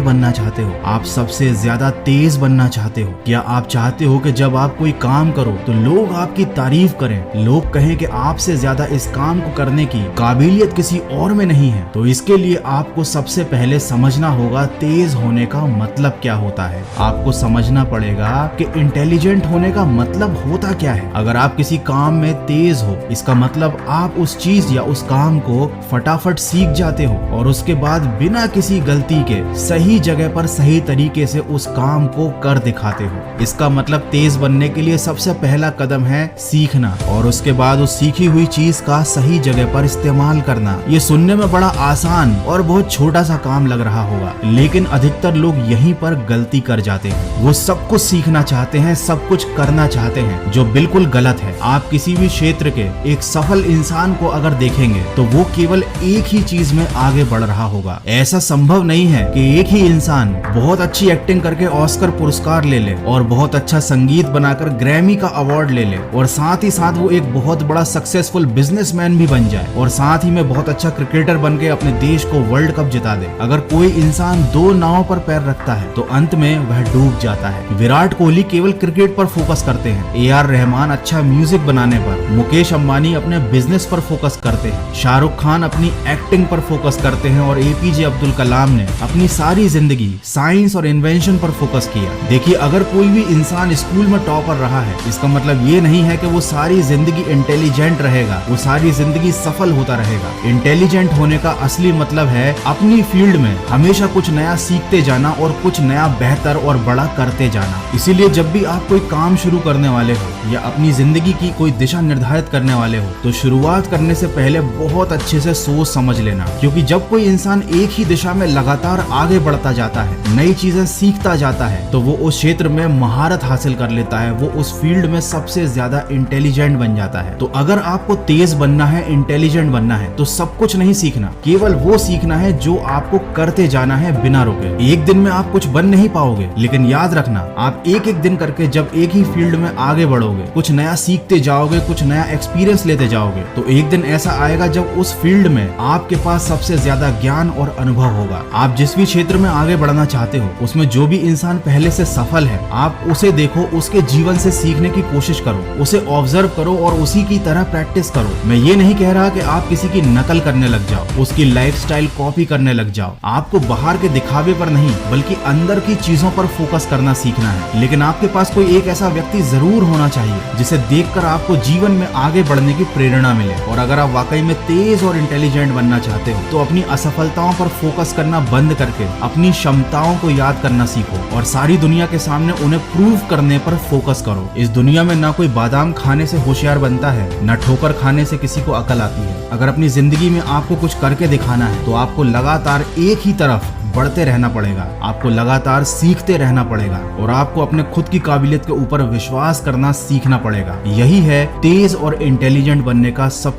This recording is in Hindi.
बनना चाहते हो? आप सबसे ज्यादा तेज बनना चाहते हो? क्या आप चाहते हो कि जब आप कोई काम करो तो लोग आपकी तारीफ करें, लोग कहें कि आपसे ज्यादा इस काम को करने की काबिलियत किसी और में नहीं है? तो इसके लिए आपको सबसे पहले समझना होगा तेज होने का मतलब क्या होता है। आपको समझना पड़ेगा कि इंटेलिजेंट होने का मतलब होता क्या है। अगर आप किसी काम में तेज हो, इसका मतलब आप उस चीज या उस काम को फटाफट सीख जाते हो और उसके बाद बिना किसी गलती के सही जगह पर सही तरीके से उस काम को कर दिखाते हो। इसका मतलब तेज बनने के लिए सबसे पहला कदम है सीखना और उसके बाद उस सीखी हुई चीज का सही जगह पर इस्तेमाल करना। ये सुनने में बड़ा आसान और बहुत छोटा सा काम लग रहा होगा, लेकिन अधिकतर लोग यहीं पर गलती कर जाते हैं। वो सब कुछ सीखना चाहते हैं, सब कुछ करना चाहते हैं, जो बिल्कुल गलत है। आप किसी भी क्षेत्र के एक सफल इंसान को अगर देखेंगे तो वो केवल एक ही चीज में आगे बढ़ रहा होगा। ऐसा संभव नहीं है कि एक ही इंसान बहुत अच्छी एक्टिंग करके ऑस्कर पुरस्कार ले ले और बहुत अच्छा संगीत बनाकर ग्रैमी का अवार्ड ले ले और साथ ही साथ वो एक बहुत बड़ा सक्सेसफुल बिजनेसमैन भी बन जाए और साथ ही में बहुत अच्छा क्रिकेटर बन के अपने देश को वर्ल्ड कप जिता दे। अगर कोई इंसान दो नाव पर पैर रखता है तो अंत में वह डूब जाता है। विराट कोहली केवल क्रिकेट पर फोकस करते हैं, ए.आर. रहमान अच्छा म्यूजिक बनाने पर, मुकेश अंबानी अपने बिजनेस पर फोकस करते हैं, शाहरुख खान अपनी एक्टिंग पर फोकस करते हैं और एपीजे अब्दुल कलाम ने अपनी सारी जिंदगी साइंस और इन्वेंशन पर फोकस किया। देखिए, अगर कोई भी इंसान स्कूल में टॉपर रहा है, इसका मतलब ये नहीं है कि वो सारी जिंदगी इंटेलिजेंट रहेगा, वो सारी जिंदगी सफल होता रहेगा। इंटेलिजेंट होने का असली मतलब है अपनी फील्ड में हमेशा कुछ नया सीखते जाना और कुछ नया बेहतर और बड़ा करते जाना। इसीलिए जब भी आप कोई काम शुरू करने वाले हो या अपनी जिंदगी की कोई दिशा निर्धारित करने वाले हो तो शुरुआत करने से पहले बहुत अच्छे से सोच समझ लेना, क्योंकि जब कोई इंसान एक ही दिशा में लगातार आगे बढ़ता जाता है, नई चीजें सीखता जाता है, तो वो उस क्षेत्र में महारत हासिल कर लेता है, वो उस फील्ड में सबसे ज्यादा इंटेलिजेंट बन जाता है। तो अगर आपको तेज बनना है, इंटेलिजेंट बनना है, तो सब कुछ नहीं सीखना, केवल वो सीखना है जो आपको करते जाना है बिना रुके। एक दिन में आप कुछ बन नहीं पाओगे, लेकिन याद रखना, आप एक एक दिन करके जब एक ही फील्ड में आगे बढ़ोगे, कुछ नया सीखते जाओगे, कुछ नया एक्सपीरियंस लेते जाओगे, तो एक दिन ऐसा आएगा जब उस फील्ड में आपके पास सबसे ज्यादा ज्ञान और अनुभव होगा। आप जिस भी क्षेत्र में आगे बढ़ना चाहते हो, उसमें जो भी इंसान पहले से सफल है, आप उसे देखो, उसके जीवन से सीखने की कोशिश करो, उसे ऑब्जर्व करो और उसी की तरह प्रैक्टिस करो। मैं ये नहीं कह रहा कि आप किसी की नकल करने लग जाओ, उसकी लाइफस्टाइल कॉपी करने लग जाओ। आपको बाहर के दिखावे पर नहीं, बल्कि अंदर की चीजों पर फोकस करना सीखना है। लेकिन आपके पास कोई एक ऐसा व्यक्ति जरूर होना चाहिए जिसे देखकर आपको जीवन में आगे बढ़ने की प्रेरणा मिले। और अगर आप वाकई में तेज और इंटेलिजेंट बनना चाहते हो तो अपनी असफलताओं पर फोकस करना बंद करके अपनी क्षमताओं को याद करना सीखो और सारी दुनिया के सामने उन्हें प्रूव करने पर फोकस करो। इस दुनिया में ना कोई बादाम खाने से होशियार बनता है, न ठोकर खाने से किसी को अकल आती है। अगर अपनी जिंदगी में आपको कुछ करके दिखाना है तो आपको लगातार एक ही तरफ बढ़ते रहना पड़ेगा, आपको लगातार सीखते रहना पड़ेगा और आपको अपने खुद की काबिलियत के ऊपर विश्वास करना सीखना पड़ेगा। यही है तेज और इंटेलिजेंट बनने का सब